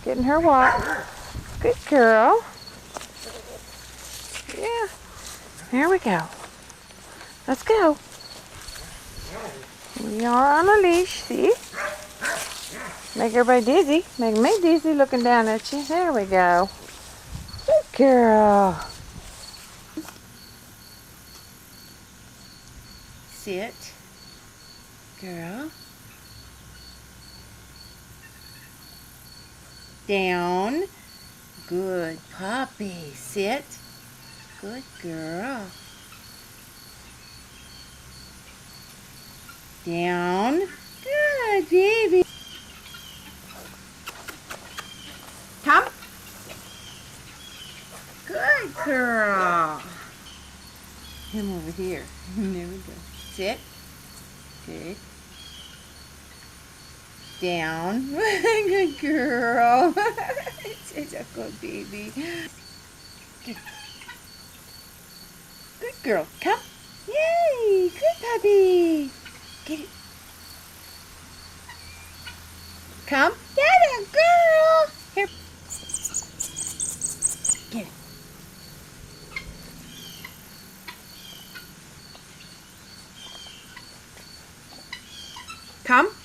Getting her walk. Good girl. Yeah. Here we go. Let's go. We are on a leash, see? Make everybody dizzy. Make me dizzy looking down at you. There we go. Good girl. Sit. Girl. Down. Good puppy. Sit. Good girl. Down. Good baby. Come. Good girl. Him over here. There we go. Sit. Good. Down. Good girl. It's a good baby. Good. Good girl. Come. Yay. Good puppy. Get it. Come. Get it, girl. Here. Get it. Come.